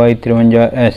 Y53S۔